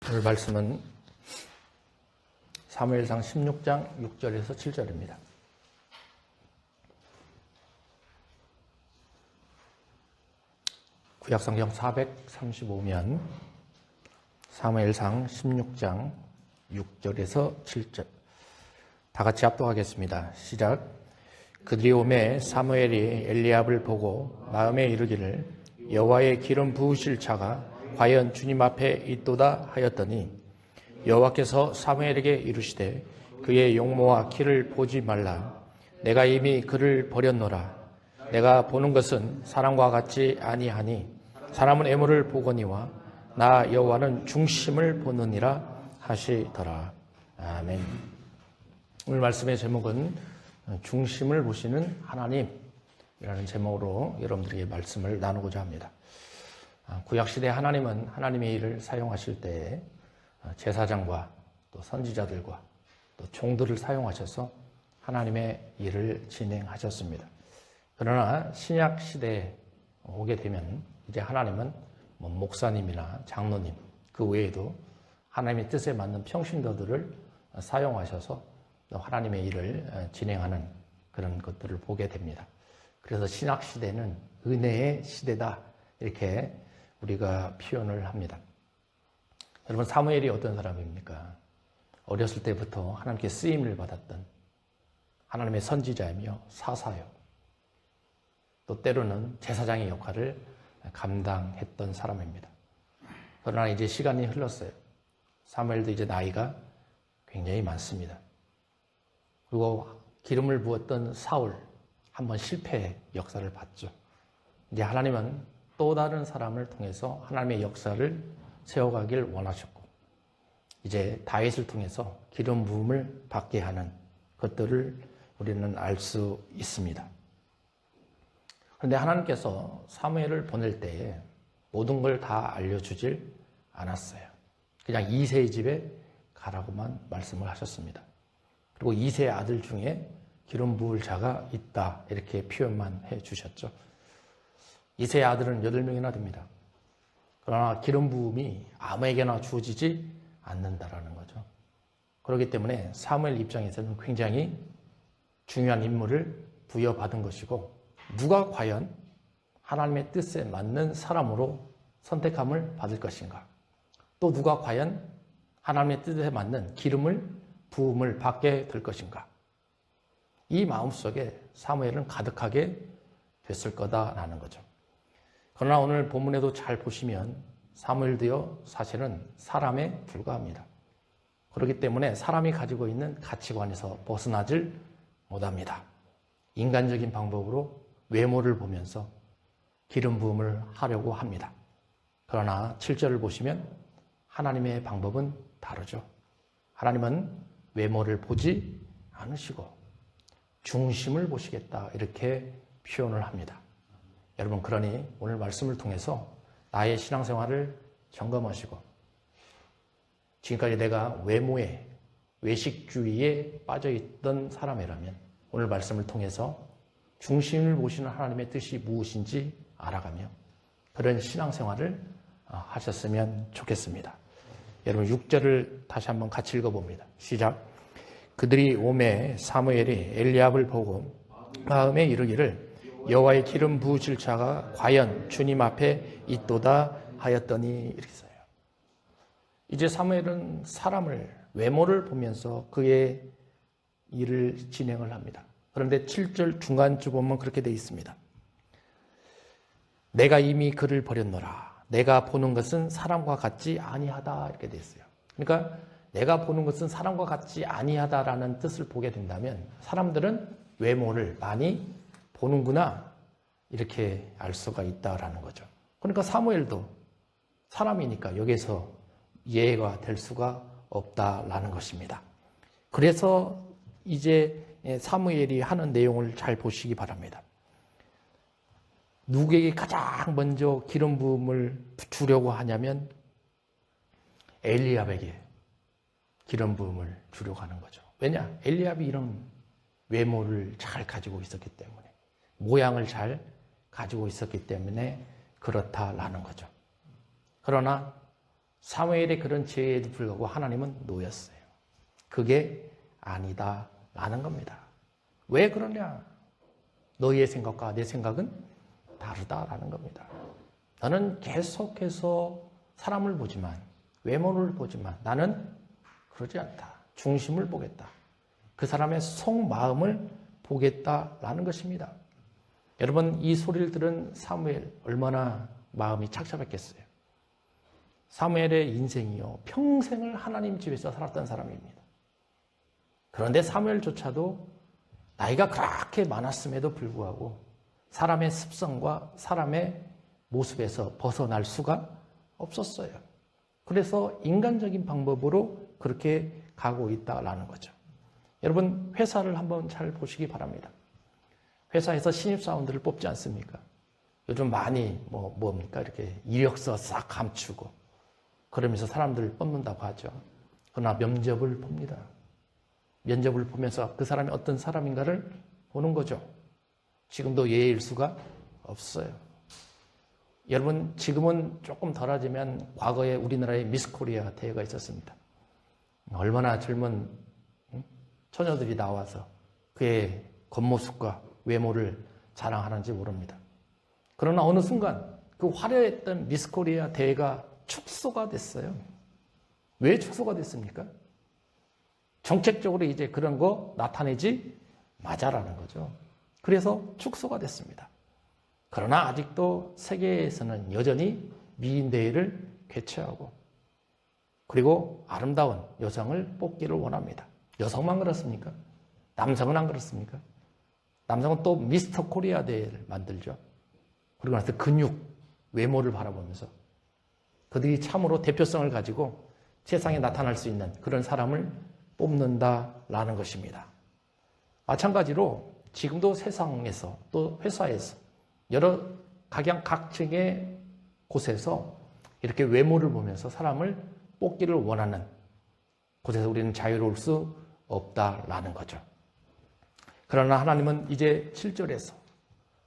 오늘 말씀은 사무엘상 16장 6절에서 7절입니다. 구약성경 435면 사무엘상 16장 6절에서 7절 다 같이 합독하겠습니다. 시작. 그들이 오매 사무엘이 엘리압을 보고 마음에 이르기를 여호와의 기름 부으실 자가 과연 주님 앞에 있도다 하였더니 여호와께서 사무엘에게 이르시되 그의 용모와 키를 보지 말라. 내가 이미 그를 버렸노라. 내가 보는 것은 사람과 같지 아니하니 사람은 애물을 보거니와 나 여호와는 중심을 보느니라 하시더라. 아멘. 오늘 말씀의 제목은 중심을 보시는 하나님이라는 제목으로 여러분들에게 말씀을 나누고자 합니다. 구약시대 하나님은 하나님의 일을 사용하실 때에 제사장과 또 선지자들과 또 종들을 사용하셔서 하나님의 일을 진행하셨습니다. 그러나 신약 시대에 오게 되면 이제 하나님은 목사님이나 장로님 그 외에도 하나님의 뜻에 맞는 평신도들을 사용하셔서 하나님의 일을 진행하는 그런 것들을 보게 됩니다. 그래서 신약 시대는 은혜의 시대다 이렇게 우리가 표현을 합니다. 여러분 사무엘이 어떤 사람입니까? 어렸을 때부터 하나님께 쓰임을 받았던 하나님의 선지자이며 사사요. 또 때로는 제사장의 역할을 감당했던 사람입니다. 그러나 이제 시간이 흘렀어요. 사무엘도 이제 나이가 굉장히 많습니다. 그리고 기름을 부었던 사울 한번 실패의 역사를 봤죠. 이제 하나님은 또 다른 사람을 통해서 하나님의 역사를 세워가길 원하셨고 이제 다윗을 통해서 기름 부음을 받게 하는 것들을 우리는 알 수 있습니다. 그런데 하나님께서 사무엘을 보낼 때에 모든 걸 다 알려주질 않았어요. 그냥 이새의 집에 가라고만 말씀을 하셨습니다. 그리고 이새의 아들 중에 기름 부을 자가 있다 이렇게 표현만 해주셨죠. 이새의 아들은 8명이나 됩니다. 그러나 기름 부음이 아무에게나 주어지지 않는다라는 거죠. 그렇기 때문에 사무엘 입장에서는 굉장히 중요한 임무를 부여받은 것이고 누가 과연 하나님의 뜻에 맞는 사람으로 선택함을 받을 것인가, 또 누가 과연 하나님의 뜻에 맞는 기름을 부음을 받게 될 것인가, 이 마음속에 사무엘은 가득하게 됐을 거다라는 거죠. 그러나 오늘 본문에도 잘 보시면 사무엘도요 사실은 사람에 불과합니다. 그렇기 때문에 사람이 가지고 있는 가치관에서 벗어나질 못합니다. 인간적인 방법으로 외모를 보면서 기름 부음을 하려고 합니다. 그러나 7절을 보시면 하나님의 방법은 다르죠. 하나님은 외모를 보지 않으시고 중심을 보시겠다 이렇게 표현을 합니다. 여러분 그러니 오늘 말씀을 통해서 나의 신앙생활을 점검하시고 지금까지 내가 외모에 외식주의에 빠져있던 사람이라면 오늘 말씀을 통해서 중심을 보시는 하나님의 뜻이 무엇인지 알아가며 그런 신앙생활을 하셨으면 좋겠습니다. 여러분 6절을 다시 한번 같이 읽어봅니다. 시작. 그들이 오매 사무엘이 엘리압을 보고 마음에 이르기를 여호와의 기름 부으실 자가 과연 주님 앞에 있도다 하였더니 이렇게 써요. 이제 사무엘은 사람을 외모를 보면서 그의 일을 진행을 합니다. 그런데 7절 중간쯤 보면 그렇게 되어 있습니다. 내가 이미 그를 버렸노라. 내가 보는 것은 사람과 같지 아니하다 이렇게 되어 있어요. 그러니까 내가 보는 것은 사람과 같지 아니하다라는 뜻을 보게 된다면 사람들은 외모를 많이 보는구나 이렇게 알 수가 있다라는 거죠. 그러니까 사무엘도 사람이니까 여기서 예가 될 수가 없다라는 것입니다. 그래서 이제 사무엘이 하는 내용을 잘 보시기 바랍니다. 누구에게 가장 먼저 기름 부음을 주려고 하냐면 엘리압에게 기름 부음을 주려고 하는 거죠. 왜냐? 엘리압이 이런 외모를 잘 가지고 있었기 때문에, 모양을 잘 가지고 있었기 때문에 그렇다라는 거죠. 그러나 사무엘의 그런 죄에도 불구하고 하나님은 놓였어요. 그게 아니다라는 겁니다. 왜 그러냐? 너희의 생각과 내 생각은 다르다라는 겁니다. 너는 계속해서 사람을 보지만, 외모를 보지만 나는 그러지 않다. 중심을 보겠다. 그 사람의 속마음을 보겠다라는 것입니다. 여러분, 이 소리를 들은 사무엘 얼마나 마음이 착잡했겠어요. 사무엘의 인생이요, 평생을 하나님 집에서 살았던 사람입니다. 그런데 사무엘조차도 나이가 그렇게 많았음에도 불구하고 사람의 습성과 사람의 모습에서 벗어날 수가 없었어요. 그래서 인간적인 방법으로 그렇게 가고 있다라는 거죠. 여러분, 회사를 한번 잘 보시기 바랍니다. 회사에서 신입사원들을 뽑지 않습니까? 요즘 많이 뭡니까? 이렇게 이력서 싹 감추고 그러면서 사람들을 뽑는다고 하죠. 그러나 면접을 봅니다. 면접을 보면서 그 사람이 어떤 사람인가를 보는 거죠. 지금도 예일 수가 없어요. 여러분, 지금은 조금 덜하지만 과거에 우리나라에 미스 코리아 대회가 있었습니다. 얼마나 젊은 처녀들이 나와서 그의 겉모습과 외모를 자랑하는지 모릅니다. 그러나 어느 순간 그 화려했던 미스 코리아 대회가 축소가 됐어요. 왜 축소가 됐습니까? 정책적으로 이제 그런 거 나타내지 마자라는 거죠. 그래서 축소가 됐습니다. 그러나 아직도 세계에서는 여전히 미인 대회를 개최하고 그리고 아름다운 여성을 뽑기를 원합니다. 여성만 그렇습니까? 남성은 안 그렇습니까? 남성은 또 미스터 코리아 대회를 만들죠. 그리고 나서 근육, 외모를 바라보면서 그들이 참으로 대표성을 가지고 세상에 나타날 수 있는 그런 사람을 뽑는다라는 것입니다. 마찬가지로 지금도 세상에서 또 회사에서 여러 각양각층의 곳에서 이렇게 외모를 보면서 사람을 뽑기를 원하는 곳에서 우리는 자유로울 수 없다라는 거죠. 그러나 하나님은 이제 7절에서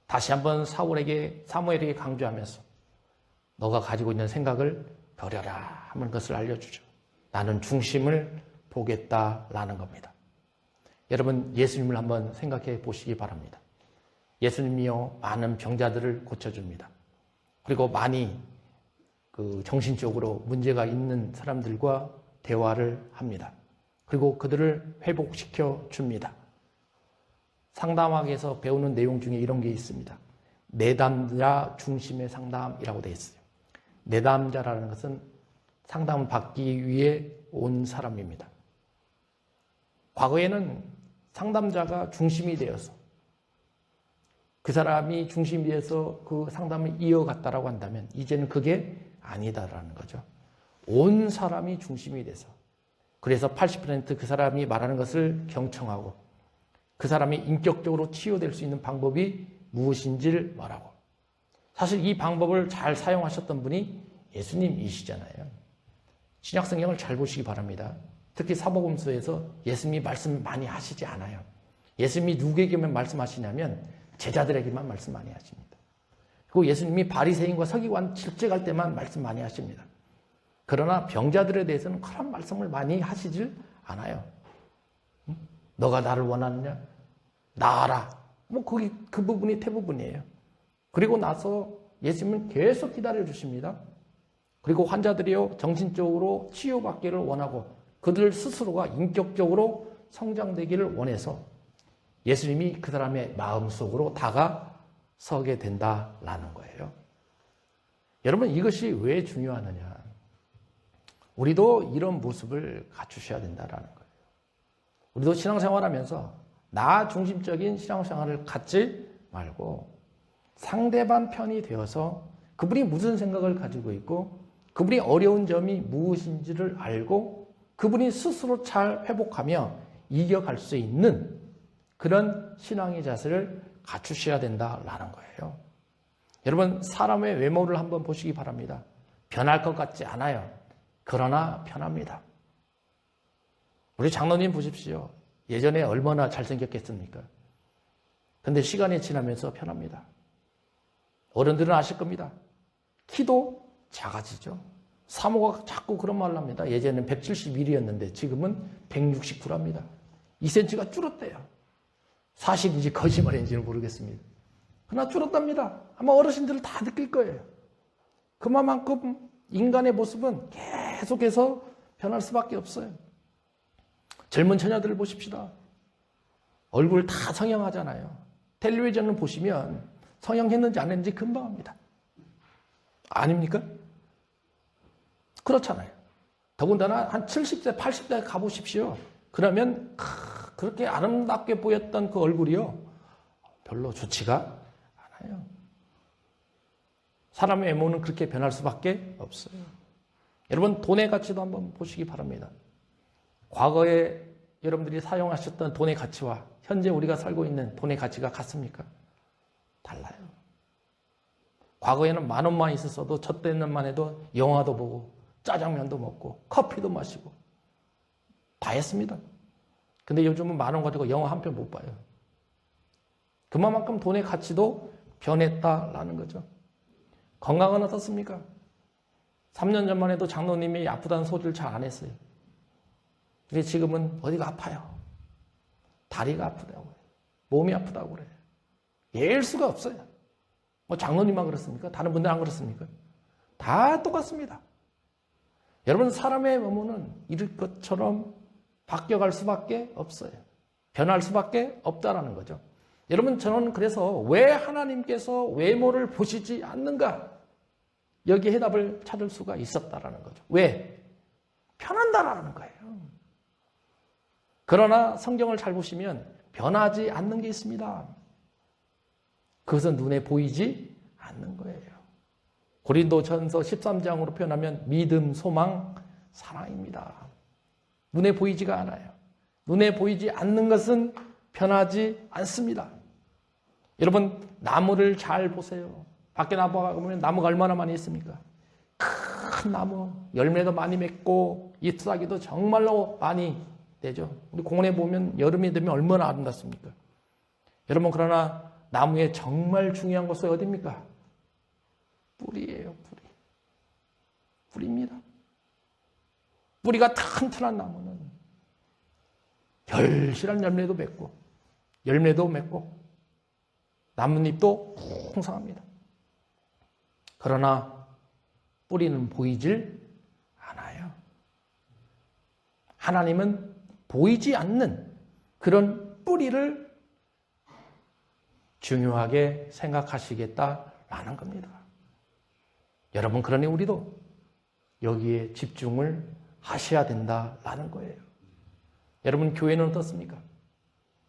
다시 한번 사무엘에게 강조하면서 너가 가지고 있는 생각을 버려라 하는 것을 알려주죠. 나는 중심을 보겠다라는 겁니다. 여러분, 예수님을 한번 생각해 보시기 바랍니다. 예수님이요, 많은 병자들을 고쳐줍니다. 그리고 많이 정신적으로 문제가 있는 사람들과 대화를 합니다. 그리고 그들을 회복시켜 줍니다. 상담학에서 배우는 내용 중에 이런 게 있습니다. 내담자 중심의 상담이라고 되어 있어요. 내담자라는 것은 상담을 받기 위해 온 사람입니다. 과거에는 상담자가 중심이 되어서 그 사람이 중심이 되어서 그 상담을 이어갔다라고 한다면 이제는 그게 아니다라는 거죠. 온 사람이 중심이 돼서 그래서 80% 그 사람이 말하는 것을 경청하고 그 사람이 인격적으로 치유될 수 있는 방법이 무엇인지를 말하고 사실 이 방법을 잘 사용하셨던 분이 예수님이시잖아요. 신약성경을 잘 보시기 바랍니다. 특히 사복음서에서 예수님이 말씀 많이 하시지 않아요. 예수님이 누구에게만 말씀하시냐면 제자들에게만 말씀 많이 하십니다. 그리고 예수님이 바리새인과 서기관 질책할 때만 말씀 많이 하십니다. 그러나 병자들에 대해서는 그런 말씀을 많이 하시질 않아요. 너가 나를 원하느냐? 나아라. 그 부분이 대부분이에요. 그리고 나서 예수님은 계속 기다려 주십니다. 그리고 환자들이요, 정신적으로 치유받기를 원하고 그들 스스로가 인격적으로 성장되기를 원해서 예수님이 그 사람의 마음속으로 다가서게 된다라는 거예요. 여러분, 이것이 왜 중요하느냐? 우리도 이런 모습을 갖추셔야 된다라는 거예요. 우리도 신앙생활하면서 나 중심적인 신앙생활을 갖지 말고 상대방 편이 되어서 그분이 무슨 생각을 가지고 있고 그분이 어려운 점이 무엇인지를 알고 그분이 스스로 잘 회복하며 이겨갈 수 있는 그런 신앙의 자세를 갖추셔야 된다라는 거예요. 여러분, 사람의 외모를 한번 보시기 바랍니다. 변할 것 같지 않아요. 그러나 편합니다. 우리 장로님 보십시오. 예전에 얼마나 잘생겼겠습니까? 근데 시간이 지나면서 편합니다. 어른들은 아실 겁니다. 키도 작아지죠. 사모가 자꾸 그런 말을 합니다. 예전에는 171이었는데 지금은 169랍니다. 2cm가 줄었대요. 사실인지 거짓말인지는 모르겠습니다. 그러나 줄었답니다. 아마 어르신들은 다 느낄 거예요. 그만큼 인간의 모습은 계속해서 변할 수밖에 없어요. 젊은 처녀들을 보십시다. 얼굴 다 성형하잖아요. 텔레비전을 보시면 성형했는지 안 했는지 금방 합니다. 아닙니까? 그렇잖아요. 더군다나 한 70세, 80세 가보십시오. 그러면 그렇게 아름답게 보였던 그 얼굴이요. 별로 좋지가 않아요. 사람의 외모는 그렇게 변할 수밖에 없어요. 여러분, 돈의 가치도 한번 보시기 바랍니다. 과거에 여러분들이 사용하셨던 돈의 가치와 현재 우리가 살고 있는 돈의 가치가 같습니까? 달라요. 과거에는 10,000원만 있었어도 저 때만 해도 영화도 보고 짜장면도 먹고 커피도 마시고 다 했습니다. 근데 요즘은 10,000원 가지고 영화 한 편 못 봐요. 그만큼 돈의 가치도 변했다라는 거죠. 건강은 어떻습니까? 3년 전만 해도 장로님이 아프다는 소리를 잘 안 했어요. 근데 지금은 어디가 아파요. 다리가 아프다고 해요. 몸이 아프다고 그래요. 예일 수가 없어요. 뭐 장로님만 그렇습니까? 다른 분들 안 그렇습니까? 다 똑같습니다. 여러분, 사람의 외모는 이럴 것처럼 바뀌어갈 수밖에 없어요. 변할 수밖에 없다라는 거죠. 여러분, 저는 그래서 왜 하나님께서 외모를 보시지 않는가? 여기 해답을 찾을 수가 있었다라는 거죠. 왜? 변한다라는 거예요. 그러나 성경을 잘 보시면 변하지 않는 게 있습니다. 그것은 눈에 보이지 않는 거예요. 고린도전서 13장으로 표현하면 믿음, 소망, 사랑입니다. 눈에 보이지가 않아요. 눈에 보이지 않는 것은 변하지 않습니다. 여러분, 나무를 잘 보세요. 밖에 나가보면 나무가 얼마나 많이 있습니까? 큰 나무, 열매도 많이 맺고 잎사귀도 정말로 많이 되죠. 우리 공원에 보면 여름이 되면 얼마나 아름답습니까? 여러분, 그러나 나무의 정말 중요한 것은 어디입니까? 뿌리예요, 뿌리. 뿌리입니다. 뿌리가 튼튼한 나무는 결실한 열매도 맺고 열매도 맺고 나뭇잎도 풍성합니다. 그러나 뿌리는 보이질 않아요. 하나님은 보이지 않는 그런 뿌리를 중요하게 생각하시겠다라는 겁니다. 여러분, 그러니 우리도 여기에 집중을 하셔야 된다라는 거예요. 여러분, 교회는 어떻습니까?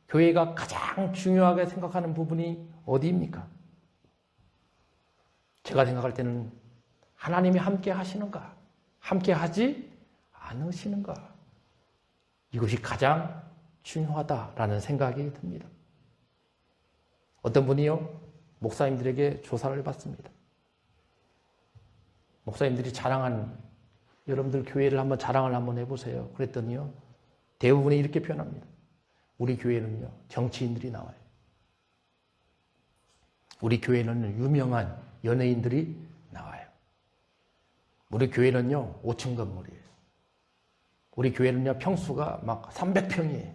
교회가 가장 중요하게 생각하는 부분이 어디입니까? 제가 생각할 때는 하나님이 함께 하시는가? 함께 하지 않으시는가? 이것이 가장 중요하다라는 생각이 듭니다. 어떤 분이요, 목사님들에게 조사를 해봤습니다. 목사님들이 여러분들 교회를 한번 자랑을 한번 해보세요. 그랬더니요, 대부분이 이렇게 표현합니다. 우리 교회는요, 정치인들이 나와요. 우리 교회는 유명한 연예인들이 나와요. 우리 교회는요, 5층 건물이에요. 우리 교회는요, 평수가 막 300평이에요.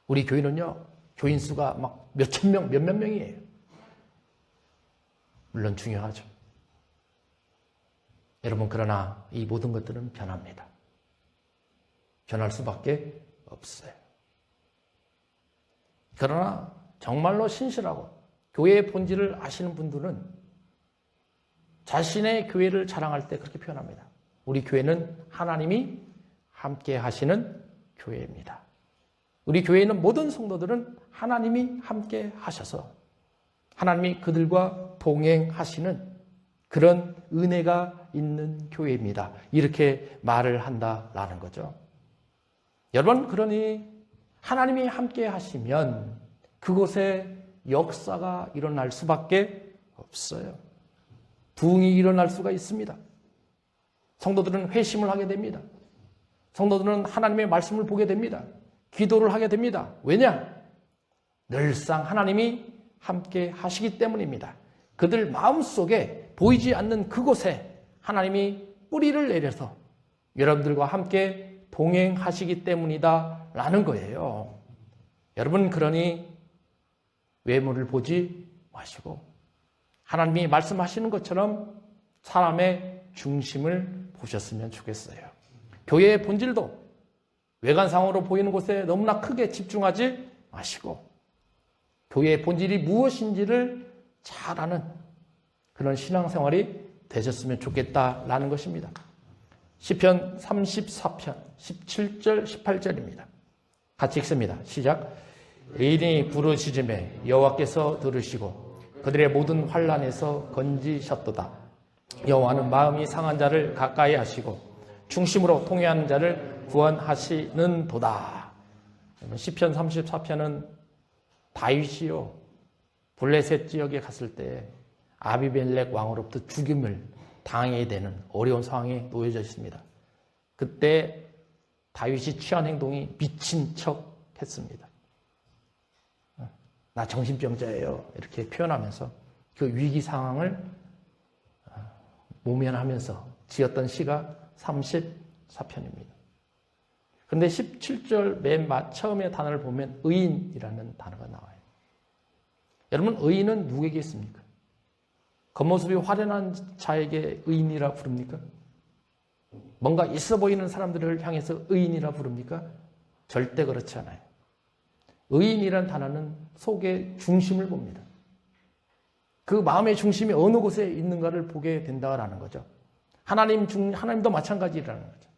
우리 교회는요, 교인 수가 막 몇천 명, 몇몇 명이에요. 물론 중요하죠. 여러분, 그러나 이 모든 것들은 변합니다. 변할 수밖에 없어요. 그러나 정말로 신실하고 교회의 본질을 아시는 분들은 자신의 교회를 자랑할 때 그렇게 표현합니다. 우리 교회는 하나님이 함께 하시는 교회입니다. 우리 교회에 있는 모든 성도들은 하나님이 함께 하셔서 하나님이 그들과 동행하시는 그런 은혜가 있는 교회입니다. 이렇게 말을 한다라는 거죠. 여러분, 그러니 하나님이 함께 하시면 그곳에 역사가 일어날 수밖에 없어요. 부흥이 일어날 수가 있습니다. 성도들은 회심을 하게 됩니다. 성도들은 하나님의 말씀을 보게 됩니다. 기도를 하게 됩니다. 왜냐? 늘상 하나님이 함께 하시기 때문입니다. 그들 마음속에 보이지 않는 그곳에 하나님이 뿌리를 내려서 여러분들과 함께 동행하시기 때문이다 라는 거예요. 여러분, 그러니 외모를 보지 마시고 하나님이 말씀하시는 것처럼 사람의 중심을 보셨으면 좋겠어요. 교회의 본질도 외관상으로 보이는 곳에 너무나 크게 집중하지 마시고 교회의 본질이 무엇인지를 잘 아는 그런 신앙생활이 되셨으면 좋겠다라는 것입니다. 시편 34편 17절 18절입니다. 같이 읽습니다. 시작. 의인이 부르짖음에 여호와께서 들으시고 그들의 모든 환난에서 건지셨도다. 여호와는 마음이 상한 자를 가까이 하시고 중심으로 통회하는 자를 구원하시는도다. 시편 34편은 다윗이요 블레셋 지역에 갔을 때 아비멜렉 왕으로부터 죽임을 당하게 되는 어려운 상황에 놓여져 있습니다. 그때 다윗이 취한 행동이 미친 척 했습니다. 나 정신병자예요. 이렇게 표현하면서 그 위기 상황을 모면하면서 지었던 시가 34편입니다. 그런데 17절 맨 처음에 단어를 보면 의인이라는 단어가 나와요. 여러분, 의인은 누구에게 있습니까? 겉모습이 화려한 자에게 의인이라 부릅니까? 뭔가 있어 보이는 사람들을 향해서 의인이라 부릅니까? 절대 그렇지 않아요. 의인이라는 단어는 속의 중심을 봅니다. 그 마음의 중심이 어느 곳에 있는가를 보게 된다라는 거죠. 하나님도 마찬가지라는 거죠.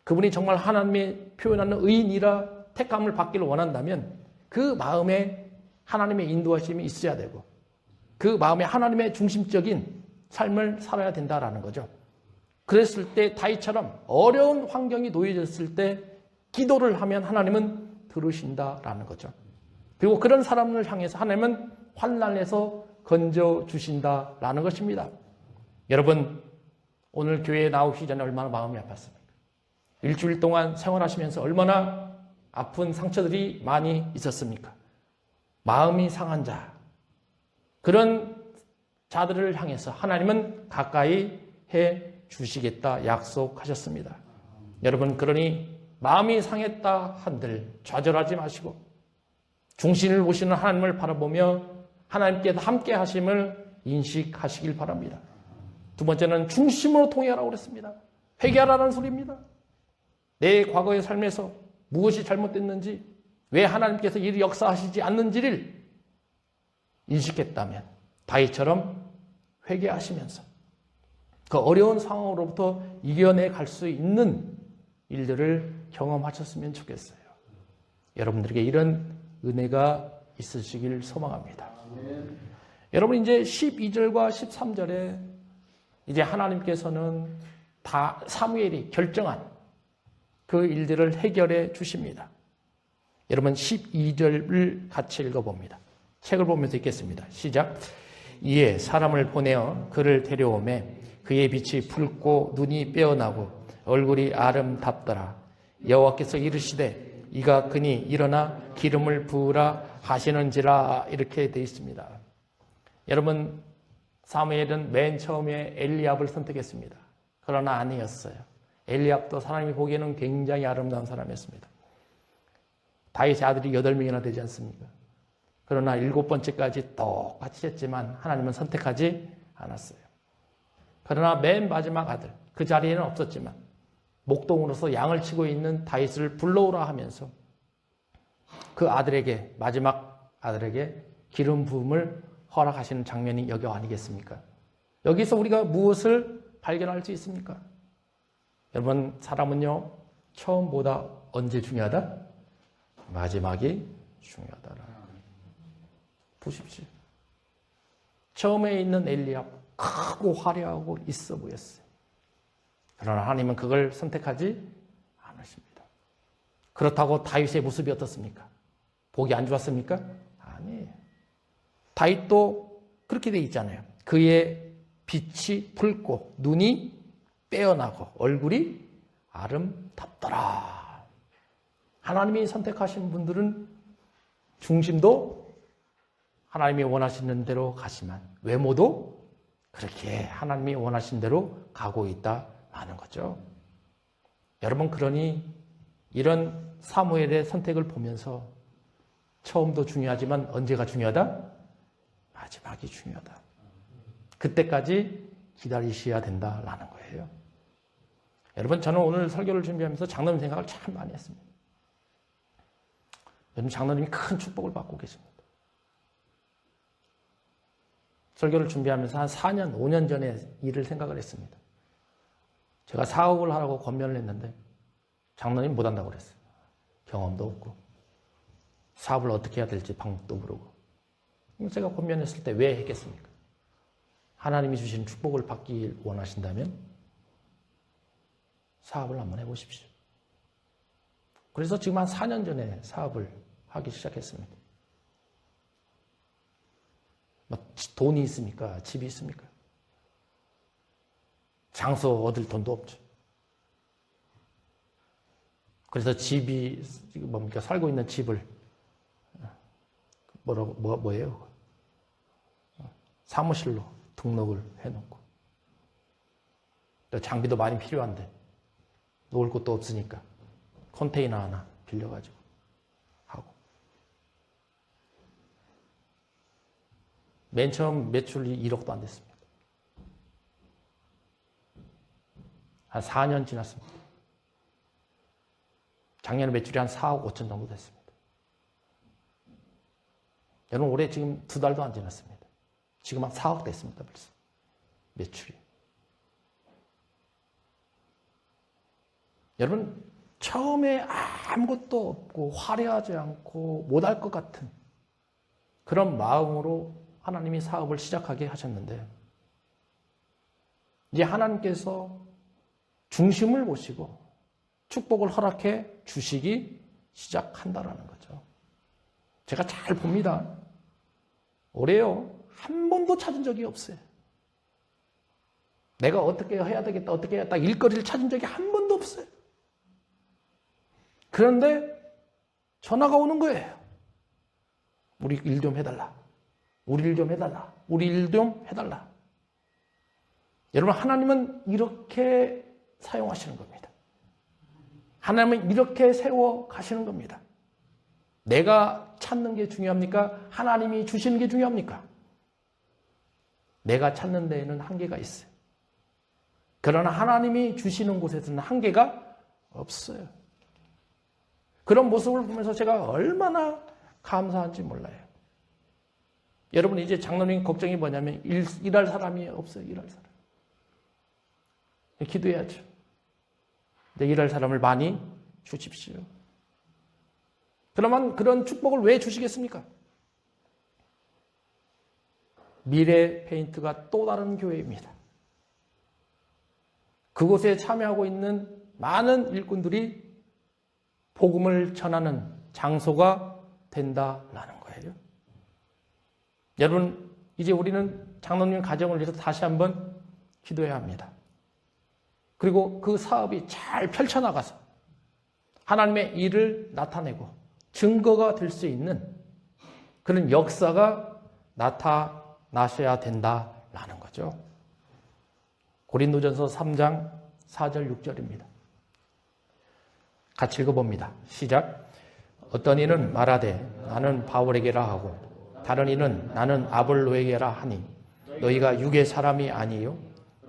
그분이 정말 하나님의 표현하는 의인이라 택함을 받기를 원한다면 그 마음에 하나님의 인도하심이 있어야 되고 그 마음에 하나님의 중심적인 삶을 살아야 된다라는 거죠. 그랬을 때 다윗처럼 어려운 환경이 놓여졌을 때 기도를 하면 하나님은 들으신다라는 거죠. 그리고 그런 사람을 향해서 하나님은 환난에서 건져주신다라는 것입니다. 여러분, 오늘 교회에 나오기 전에 얼마나 마음이 아팠습니까? 일주일 동안 생활하시면서 얼마나 아픈 상처들이 많이 있었습니까? 마음이 상한 자, 그런 자들을 향해서 하나님은 가까이 해 주시겠다 약속하셨습니다. 여러분, 그러니 마음이 상했다 한들 좌절하지 마시고 중심을 보시는 하나님을 바라보며 하나님께서 함께 하심을 인식하시길 바랍니다. 두 번째는 중심으로 통회하라고 그랬습니다. 회개하라는 소리입니다. 내 과거의 삶에서 무엇이 잘못됐는지, 왜 하나님께서 이를 역사하시지 않는지를 인식했다면 다윗처럼 회개하시면서 그 어려운 상황으로부터 이겨내 갈 수 있는 일들을 경험하셨으면 좋겠어요. 여러분들에게 이런 은혜가 있으시길 소망합니다. 여러분, 이제 12절과 13절에 이제 하나님께서는 다 사무엘이 결정한 그 일들을 해결해 주십니다. 여러분, 12절을 같이 읽어봅니다. 책을 보면서 읽겠습니다. 시작. 이에 사람을 보내어 그를 데려오매 그의 빛이 붉고 눈이 빼어나고 얼굴이 아름답더라. 여호와께서 이르시되 이가 그니 일어나 기름을 부으라 하시는지라. 이렇게 되어 있습니다. 여러분, 사무엘은 맨 처음에 엘리압을 선택했습니다. 그러나 아니었어요. 엘리압도 하나님이 보기에는 굉장히 아름다운 사람이었습니다. 다윗의 아들이 8명이나 되지 않습니까? 그러나 7번째까지 똑같이 했지만 하나님은 선택하지 않았어요. 그러나 맨 마지막 아들, 그 자리에는 없었지만 목동으로서 양을 치고 있는 다윗을 불러오라 하면서 그 아들에게, 마지막 아들에게 기름 부음을 허락하시는 장면이 여기 아니겠습니까? 여기서 우리가 무엇을 발견할 수 있습니까? 여러분, 사람은요, 처음보다 언제 중요하다? 마지막이 중요하다. 보십시오. 처음에 있는 엘리압, 크고 화려하고 있어 보였어요. 그러나 하나님은 그걸 선택하지 않으십니다. 그렇다고 다윗의 모습이 어떻습니까? 보기 안 좋았습니까? 아니에요. 다윗도 그렇게 돼 있잖아요. 그의 빛이 붉고 눈이 빼어나고 얼굴이 아름답더라. 하나님이 선택하신 분들은 중심도 하나님이 원하시는 대로 가지만 외모도 그렇게 하나님이 원하신 대로 가고 있다라는 거죠. 여러분, 그러니 이런 사무엘의 선택을 보면서 처음도 중요하지만 언제가 중요하다? 마지막이 중요하다. 그때까지 기다리셔야 된다라는 거예요. 여러분, 저는 오늘 설교를 준비하면서 장로님 생각을 참 많이 했습니다. 요즘 장로님이 큰 축복을 받고 계십니다. 설교를 준비하면서 한 4년, 5년 전에 일을 생각을 했습니다. 제가 사업을 하라고 권면을 했는데 장로님 못한다고 그랬어요. 경험도 없고 사업을 어떻게 해야 될지 방법도 모르고. 제가 권면했을 때 왜 했겠습니까? 하나님이 주신 축복을 받길 원하신다면 사업을 한번 해보십시오. 그래서 지금 한 4년 전에 사업을 하기 시작했습니다. 돈이 있습니까? 집이 있습니까? 장소 얻을 돈도 없죠. 그래서 집이 뭡니까? 살고 있는 집을 뭐예요? 사무실로 등록을 해놓고 또 장비도 많이 필요한데 놓을 곳도 없으니까 컨테이너 하나 빌려가지고 하고 맨 처음 매출이 1억도 안 됐습니다. 한 4년 지났습니다. 작년에 매출이 한 4억 5천 정도 됐습니다. 여러분, 올해 지금 2달도 안 지났습니다. 지금 한 4억 됐습니다. 벌써 매출이. 여러분, 처음에 아무것도 없고 화려하지 않고 못할 것 같은 그런 마음으로 하나님이 사업을 시작하게 하셨는데 이제 하나님께서 중심을 보시고 축복을 허락해 주시기 시작한다라는 거죠. 제가 잘 봅니다. 올해요, 한 번도 찾은 적이 없어요. 내가 어떻게 해야 되겠다, 어떻게 해야 딱 일거리를 찾은 적이 한 번도 없어요. 그런데 전화가 오는 거예요. 우리 일 좀 해달라. 우리 일 좀 해달라. 우리 일 좀 해달라. 여러분, 하나님은 이렇게 사용하시는 겁니다. 하나님은 이렇게 세워 가시는 겁니다. 내가 찾는 게 중요합니까? 하나님이 주시는 게 중요합니까? 내가 찾는 데에는 한계가 있어요. 그러나 하나님이 주시는 곳에서는 한계가 없어요. 그런 모습을 보면서 제가 얼마나 감사한지 몰라요. 여러분, 이제 장로님 걱정이 뭐냐면 일할 사람이 없어요. 일할 사람. 기도해야죠. 근데 일할 사람을 많이 주십시오. 그러면 그런 축복을 왜 주시겠습니까? 미래 페인트가 또 다른 교회입니다. 그곳에 참여하고 있는 많은 일꾼들이 복음을 전하는 장소가 된다라는 거예요. 여러분, 이제 우리는 장로님 가정을 위해서 다시 한번 기도해야 합니다. 그리고 그 사업이 잘 펼쳐나가서 하나님의 일을 나타내고 증거가 될 수 있는 그런 역사가 나타나셔야 된다라는 거죠. 고린도전서 3장 4절 6절입니다. 같이 읽어봅니다. 시작. 어떤 이는 말하되 나는 바울에게라 하고 다른 이는 나는 아볼로에게라 하니 너희가 육의 사람이 아니요?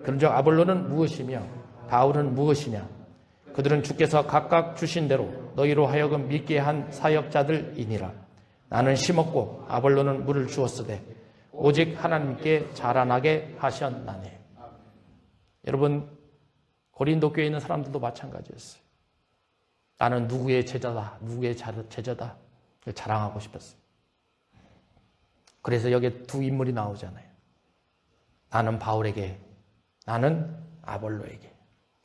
그런즉 아볼로는 무엇이며 바울은 무엇이냐? 그들은 주께서 각각 주신 대로 너희로 하여금 믿게 한 사역자들이니라. 나는 심었고 아볼로는 물을 주었으되 오직 하나님께 자라나게 하셨나니. 여러분, 고린도 교회에 있는 사람들도 마찬가지였어요. 나는 누구의 제자다, 누구의 제자다 자랑하고 싶었어요. 그래서 여기에 두 인물이 나오잖아요. 나는 바울에게, 나는 아볼로에게.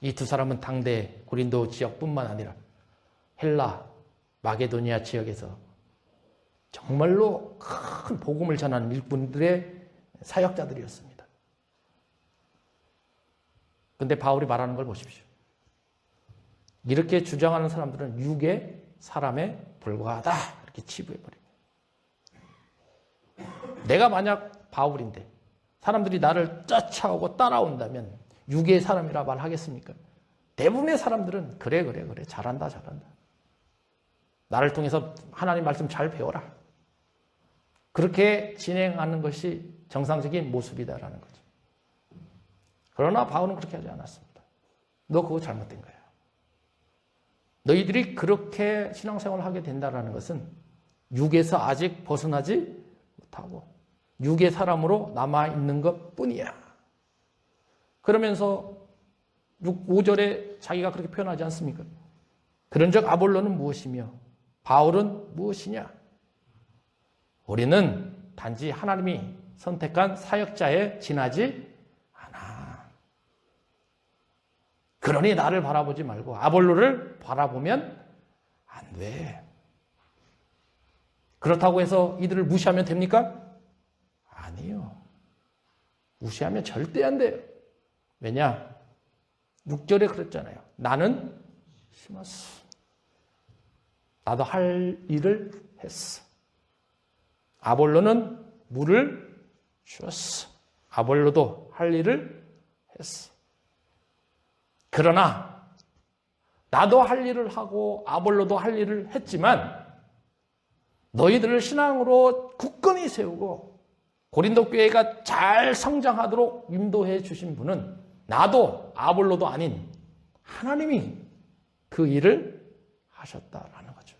이 두 사람은 당대 고린도 지역뿐만 아니라 헬라, 마게도니아 지역에서 정말로 큰 복음을 전하는 일꾼들의 사역자들이었습니다. 그런데 바울이 말하는 걸 보십시오. 이렇게 주장하는 사람들은 육의 사람에 불과하다, 이렇게 치부해버립니다. 내가 만약 바울인데 사람들이 나를 쫓아오고 따라온다면 육의 사람이라 말하겠습니까? 대부분의 사람들은 그래 잘한다. 나를 통해서 하나님 말씀 잘 배워라. 그렇게 진행하는 것이 정상적인 모습이다라는 거죠. 그러나 바울은 그렇게 하지 않았습니다. 너 그거 잘못된 거야. 너희들이 그렇게 신앙생활을 하게 된다는 것은 육에서 아직 벗어나지 못하고 육의 사람으로 남아있는 것뿐이야. 그러면서 5절에 자기가 그렇게 표현하지 않습니까? 그런즉 아볼로는 무엇이며 바울은 무엇이냐? 우리는 단지 하나님이 선택한 사역자에 지나지 않아. 그러니 나를 바라보지 말고 아볼로를 바라보면 안 돼. 그렇다고 해서 이들을 무시하면 됩니까? 아니요. 무시하면 절대 안 돼요. 왜냐? 6절에 그랬잖아요. 나는 심었어. 나도 할 일을 했어. 아볼로는 물을 주었어. 아볼로도 할 일을 했어. 그러나 나도 할 일을 하고 아볼로도 할 일을 했지만 너희들을 신앙으로 굳건히 세우고 고린도 교회가 잘 성장하도록 인도해 주신 분은 나도 아볼로도 아닌 하나님이 그 일을 하셨다라는 거죠.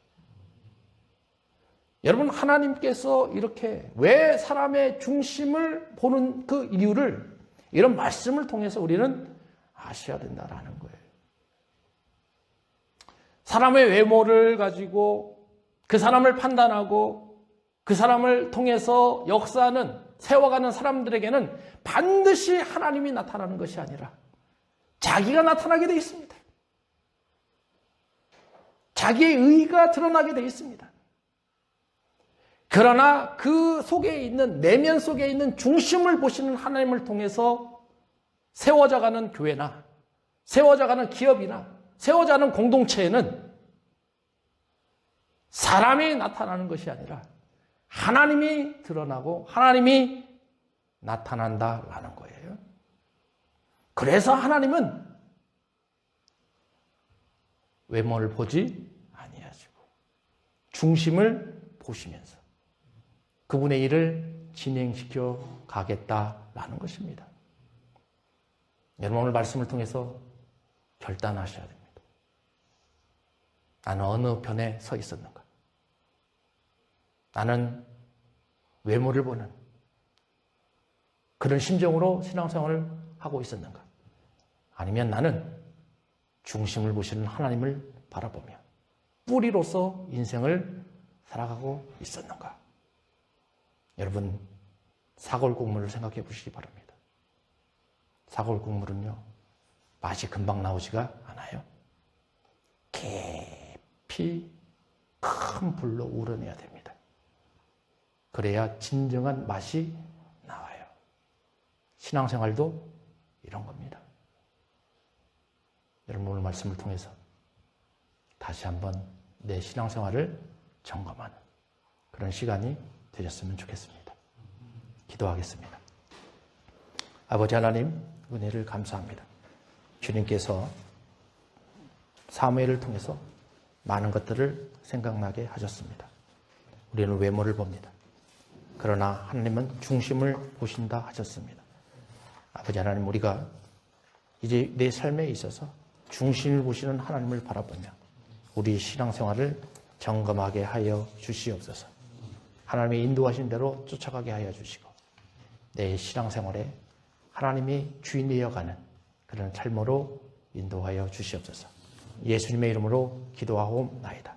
여러분, 하나님께서 이렇게 왜 사람의 중심을 보는 그 이유를 이런 말씀을 통해서 우리는 아셔야 된다라는 거예요. 사람의 외모를 가지고 그 사람을 판단하고 그 사람을 통해서 역사하는 세워가는 사람들에게는 반드시 하나님이 나타나는 것이 아니라 자기가 나타나게 되어 있습니다. 자기의 의의가 드러나게 되어 있습니다. 그러나 그 속에 있는, 내면 속에 있는 중심을 보시는 하나님을 통해서 세워져가는 교회나 세워져가는 기업이나 세워져가는 공동체에는 사람이 나타나는 것이 아니라 하나님이 드러나고 하나님이 나타난다라는 거예요. 그래서 하나님은 외모를 보지 아니하시고 중심을 보시면서 그분의 일을 진행시켜 가겠다라는 것입니다. 여러분, 오늘 말씀을 통해서 결단하셔야 됩니다. 나는 어느 편에 서 있었는가? 나는 외모를 보는 그런 심정으로 신앙생활을 하고 있었는가? 아니면 나는 중심을 보시는 하나님을 바라보며 뿌리로서 인생을 살아가고 있었는가? 여러분, 사골 국물을 생각해 보시기 바랍니다. 사골 국물은요, 맛이 금방 나오지가 않아요. 깊이 큰 불로 우러내야 됩니다. 그래야 진정한 맛이 나와요. 신앙생활도 이런 겁니다. 여러분, 오늘 말씀을 통해서 다시 한번 내 신앙생활을 점검하는 그런 시간이 되셨으면 좋겠습니다. 기도하겠습니다. 아버지 하나님, 은혜를 감사합니다. 주님께서 사무엘을 통해서 많은 것들을 생각나게 하셨습니다. 우리는 외모를 봅니다. 그러나 하나님은 중심을 보신다 하셨습니다. 아버지 하나님, 우리가 이제 내 삶에 있어서 중심을 보시는 하나님을 바라보며 우리 신앙생활을 점검하게 하여 주시옵소서. 하나님이 인도하신 대로 쫓아가게 하여 주시고 내 신앙생활에 하나님이 주인이어가는 그런 삶으로 인도하여 주시옵소서. 예수님의 이름으로 기도하옵나이다.